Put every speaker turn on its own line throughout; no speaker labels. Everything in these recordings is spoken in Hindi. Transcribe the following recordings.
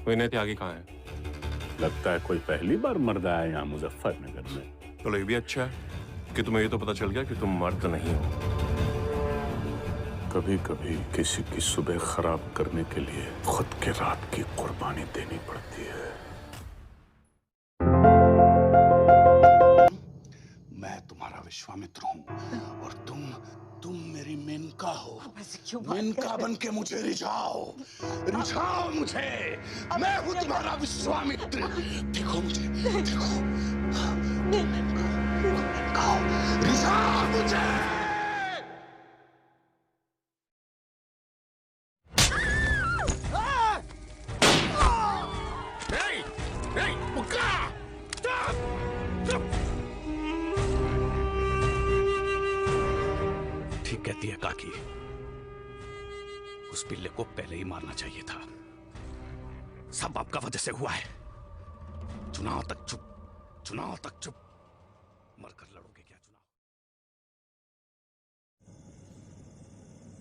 विनय त्यागी कहाँ है?
लगता है कोई पहली बार मर्द आया यहाँ मुजफ्फरनगर में।
चलो ये भी अच्छा है कि तुम्हें ये तो पता चल गया कि तुम मर्द नहीं हो।
कभी कभी किसी की सुबह खराब करने के लिए खुद के रात की कुर्बानी देनी पड़ती है। मैं तुम्हारा विश्वामित्र हूँ और तुम मेरी मेनका हो। मेनका बन के मुझे रिझाओ मुझे। मैं हूँ तुम्हारा विश्वामित्र। देखो मुझे, देखो मेनका हो, रिझाओ मुझे।
ठीक कहती है काकी, उस पिल्ले को पहले ही मारना चाहिए था। सब आपका वजह से हुआ है। चुनाव तक चुप। मरकर लड़ोगे क्या चुनाव?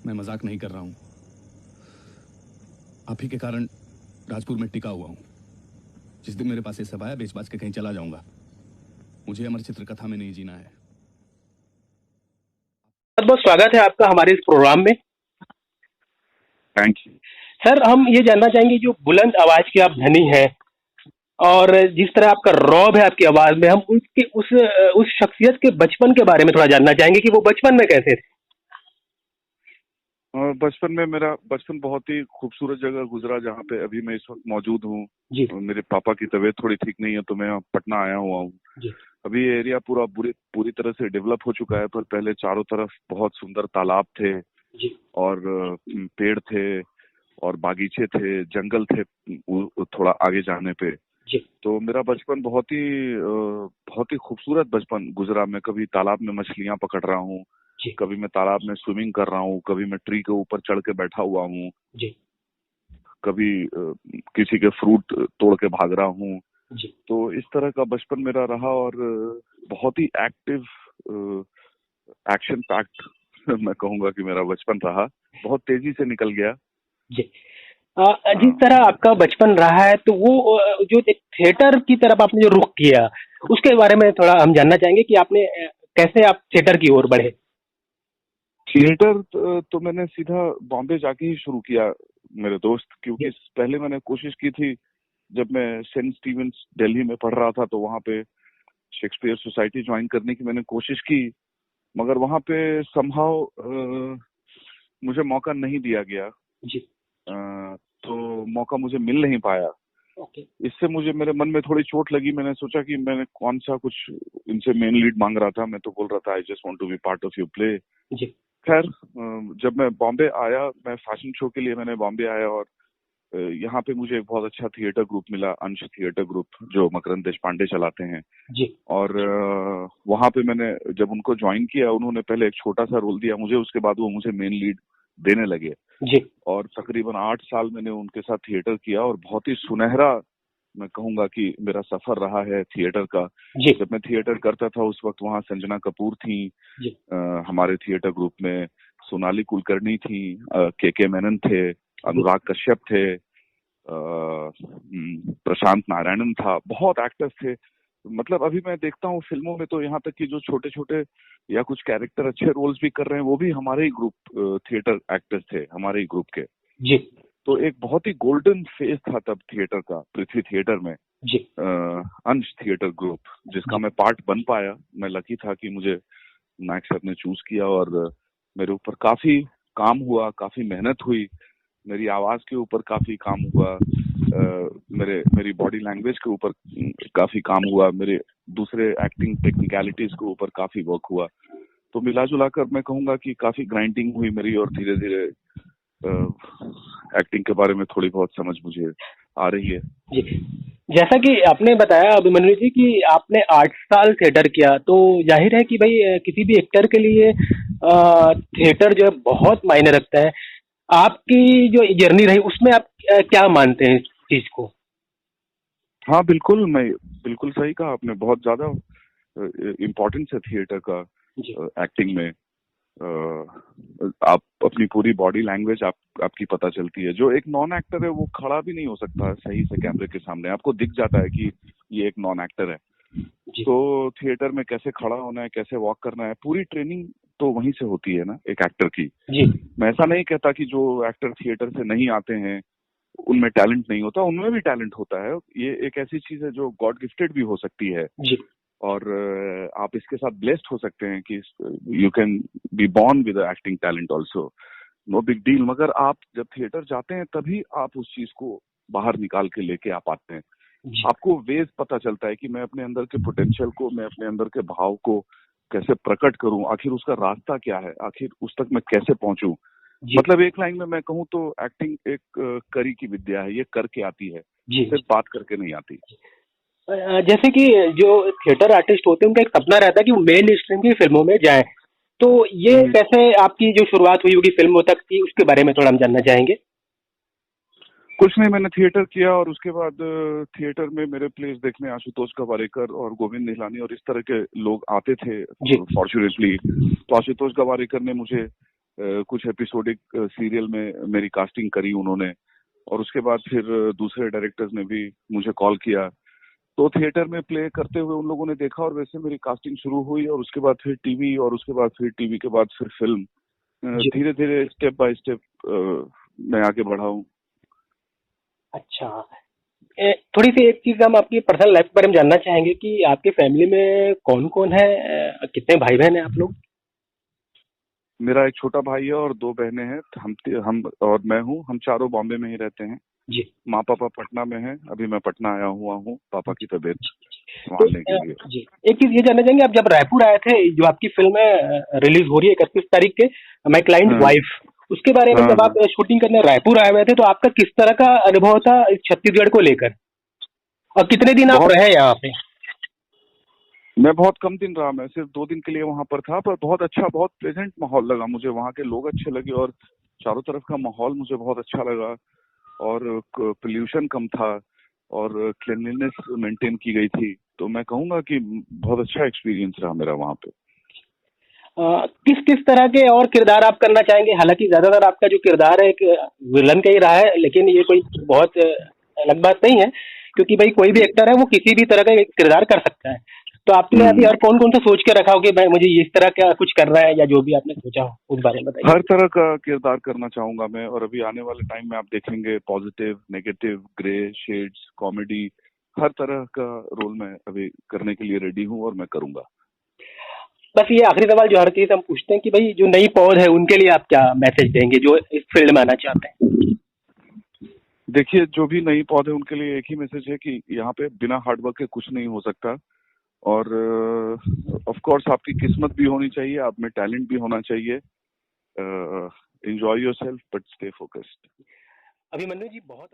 मैं मजाक नहीं कर रहा हूं। आप ही के कारण राजपुर में टिका हुआ हूं। जिस दिन मेरे पास ये सब आया, बेच बाच के कहीं चला जाऊंगा। मुझे अमर चित्र कथा में नहीं जीना है।
बहुत बहुत स्वागत है आपका हमारे इस प्रोग्राम में।
थैंक यू
सर, हम ये जानना चाहेंगे, जो बुलंद आवाज के आप धनी हैं और जिस तरह आपका रौब है आपकी आवाज में, हम उसके उस शख्सियत के बचपन के बारे में थोड़ा जानना चाहेंगे कि वो बचपन में कैसे थे।
बचपन में मेरा बचपन बहुत ही खूबसूरत जगह गुजरा, जहाँ पे अभी मैं इस वक्त मौजूद हूँ। मेरे पापा की तबीयत थोड़ी ठीक नहीं है तो मैं पटना आया हुआ हूँ। अभी ये एरिया पूरी तरह से डेवलप हो चुका है, पर पहले चारों तरफ बहुत सुंदर तालाब थे और पेड़ थे और बागीचे थे, जंगल थे थोड़ा आगे जाने पे। तो मेरा बचपन बहुत ही खूबसूरत बचपन गुजरा। मैं कभी तालाब में मछलियां पकड़ रहा हूँ, कभी मैं तालाब में स्विमिंग कर रहा हूँ, कभी मैं ट्री के ऊपर चढ़ के बैठा हुआ हूँ, कभी किसी के फ्रूट तोड़ के भाग रहा हूँ। तो इस तरह का बचपन मेरा रहा और बहुत ही एक्शन पैक्ड मैं कहूँगा कि मेरा बचपन रहा। बहुत तेजी से निकल गया।
जिस तरह आपका बचपन रहा है, तो वो जो थिएटर की तरफ आपने जो रुख किया, उसके बारे में थोड़ा हम जानना चाहेंगे कि आपने कैसे आप थिएटर की ओर बढ़े।
थिएटर तो मैंने सीधा बॉम्बे जाके ही शुरू किया मेरे दोस्त, क्योंकि पहले मैंने कोशिश की थी जब मैं सेंट स्टीवेंस दिल्ली में पढ़ रहा था, तो वहाँ पे शेक्सपियर सोसाइटी ज्वाइन करने की मैंने कोशिश की, मगर वहाँ पे समहाउ मुझे मौका नहीं दिया गया। तो मौका मुझे मिल नहीं पाया। इससे मुझे मेरे मन में थोड़ी चोट लगी। मैंने सोचा कि मैंने कौन सा कुछ इनसे मेन लीड मांग रहा था। मैं तो बोल रहा था I just want to be part of your play. खैर, जब मैं बॉम्बे आया, मैं फैशन शो के लिए मैंने बॉम्बे आया और यहाँ पे मुझे एक बहुत अच्छा थिएटर ग्रुप मिला, अंश थिएटर ग्रुप, जो मकरंद देशपांडे चलाते हैं। और वहाँ पे मैंने जब उनको ज्वाइन किया, उन्होंने पहले एक छोटा सा रोल दिया मुझे, उसके बाद वो मुझे मेन लीड देने लगे। और तकरीबन 8 साल मैंने उनके साथ थिएटर किया और बहुत ही सुनहरा मैं कहूंगा कि मेरा सफर रहा है थिएटर का। जब मैं थिएटर करता था उस वक्त वहाँ संजना कपूर थी हमारे थिएटर ग्रुप में, सोनाली कुलकर्णी थी, के मेनन थे, अनुराग कश्यप थे, प्रशांत नारायणन था, बहुत एक्टर्स थे। मतलब अभी मैं देखता हूँ फिल्मों में तो यहाँ तक कि जो छोटे छोटे या कुछ कैरेक्टर अच्छे रोल्स भी कर रहे हैं, वो भी हमारे ही ग्रुप थिएटर एक्टर्स थे, हमारे ही ग्रुप के। तो एक बहुत ही गोल्डन फेज था तब थिएटर का, पृथ्वी थिएटर में, अंश थिएटर ग्रुप, जिसका मैं पार्ट बन पाया। मैं लकी था कि मुझे नायक साहब ने चूज किया और मेरे ऊपर काफी काम हुआ, काफी मेहनत हुई, मेरी आवाज के ऊपर काफी काम हुआ, मेरी बॉडी लैंग्वेज के ऊपर काफी काम हुआ, मेरे दूसरे एक्टिंग टेक्निकलिटीज के ऊपर काफी वर्क हुआ। तो मिला जुला कर मैं कहूंगा कि काफी ग्राइंडिंग हुई मेरी और धीरे धीरे एक्टिंग के बारे में थोड़ी बहुत समझ मुझे आ रही है।
जैसा कि आपने बताया अभिमन्यु जी कि आपने 8 साल थिएटर किया, तो जाहिर है कि भाई किसी भी एक्टर के लिए थिएटर जो है बहुत मायने रखता है। आपकी जो जर्नी रही उसमें आप क्या मानते हैं इस चीज को?
हाँ बिल्कुल सही कहा आपने। बहुत ज्यादा इम्पोर्टेंस है थिएटर का एक्टिंग में। आप अपनी पूरी बॉडी लैंग्वेज आपकी पता चलती है। जो एक नॉन एक्टर है वो खड़ा भी नहीं हो सकता सही से कैमरे के सामने, आपको दिख जाता है कि ये एक नॉन एक्टर है। तो थिएटर में कैसे खड़ा होना है, कैसे वॉक करना है, पूरी ट्रेनिंग तो वहीं से होती है ना एक एक्टर की। मैं ऐसा नहीं कहता कि जो एक्टर थिएटर से नहीं आते हैं उनमें टैलेंट नहीं होता, उनमें भी टैलेंट होता है। ये एक ऐसी चीज है जो गॉड गिफ्टेड भी हो सकती है और आप इसके साथ ब्लेस्ड हो सकते हैं कि you can be born with acting talent also, no big deal. मगर आप जब थिएटर जाते हैं तभी आप उस चीज को बाहर निकाल के लेके आप आते हैं। आपको वेज पता चलता है कि मैं अपने अंदर के पोटेंशियल को, मैं अपने अंदर के भाव को कैसे प्रकट करूं, आखिर उसका रास्ता क्या है, आखिर उस तक मैं कैसे पहुंचूं। मतलब एक लाइन में मैं कहूं तो एक्टिंग एक करी की विद्या है, ये करके आती है, सिर्फ बात करके नहीं आती।
जैसे कि जो थिएटर आर्टिस्ट होते हैं उनका एक सपना रहता है कि वो मेन स्ट्रीम की फिल्मों में जाएं, तो ये कैसे आपकी जो शुरुआत हुई होगी फिल्मों तक की, उसके बारे में थोड़ा हम जानना चाहेंगे।
कुछ नहीं, मैंने थिएटर किया और उसके बाद थिएटर में मेरे प्लेस देखने आशुतोष गवारेकर और गोविंद निहलानी और इस तरह के लोग आते थे फॉर्चुनेटली। तो आशुतोष गवारेकर ने मुझे कुछ एपिसोडिक सीरियल में मेरी कास्टिंग करी उन्होंने, और उसके बाद फिर दूसरे डायरेक्टर्स ने भी मुझे कॉल किया। तो थिएटर में प्ले करते हुए उन लोगों ने देखा और वैसे मेरी कास्टिंग शुरू हुई, और उसके बाद फिर टीवी, और उसके बाद फिर टीवी के बाद फिर फिल्म। धीरे धीरे स्टेप बाय स्टेप मैं आगे बढ़ा हूँ।
अच्छा, थोड़ी सी एक चीज हम आपकी पर्सनल लाइफ के बारे में जानना चाहेंगे कि आपके फैमिली में कौन कौन है, कितने भाई बहन हैं आप लोग।
मेरा एक छोटा भाई है और 2 बहनें हैं। हम और मैं हूँ, हम चारों बॉम्बे में ही रहते हैं जी। माँ पापा पटना में हैं, अभी मैं पटना आया हुआ हूँ पापा की तबीयत संभालने के लिए जी। एक
चीज ये जानना चाहेंगे, आप जब रायपुर आए थे, जो आपकी फिल्म रिलीज हो रही है 31 तारीख के, माय क्लाइंट वाइफ, उसके बारे में जब आप शूटिंग करने रायपुर आए हुए थे तो आपका किस तरह का अनुभव था छत्तीसगढ़ को लेकर, और कितने दिन आप रहे यहाँ पे।
मैं बहुत कम दिन रहा, मैं सिर्फ 2 दिन के लिए वहां पर था, पर बहुत अच्छा, बहुत प्लेजेंट माहौल लगा मुझे। वहाँ के लोग अच्छे लगे और चारों तरफ का माहौल मुझे बहुत अच्छा लगा, और पोल्यूशन कम था और क्लीनलीनेस मेंटेन की गई थी। तो मैं कहूँगा कि बहुत अच्छा एक्सपीरियंस रहा मेरा वहाँ पे।
किस किस तरह के और किरदार आप करना चाहेंगे। हालांकि ज्यादातर आपका जो किरदार है एक विलन का ही रहा है, लेकिन ये कोई बहुत अलग बात नहीं है, क्योंकि भाई कोई भी एक्टर है वो किसी भी तरह का किरदार कर सकता है। तो आपने अभी और कौन कौन सा सोच के रखा हो कि भाई मुझे इस तरह का कुछ करना है, या जो भी आपने सोचा हो उस बारे में बताइए।
हर तरह का किरदार करना चाहूंगा मैं, और अभी आने वाले टाइम में आप देखेंगे positive, negative, grey shades, comedy, हर तरह का रोल मैं अभी करने के लिए रेडी हूँ और मैं करूंगा।
बस ये आखिरी सवाल जो हर चीज हम पूछते हैं कि भाई जो नई पौध है उनके लिए आप क्या मैसेज देंगे जो इस फील्ड में आना चाहते हैं।
देखिए, जो भी नई पौध है उनके लिए एक ही मैसेज है कि यहाँ पे बिना हार्डवर्क के कुछ नहीं हो सकता, और ऑफ कोर्स आपकी किस्मत भी होनी चाहिए, आप में टैलेंट भी होना चाहिए। Enjoy yourself but stay focused.
Abhimanyu ji बहुत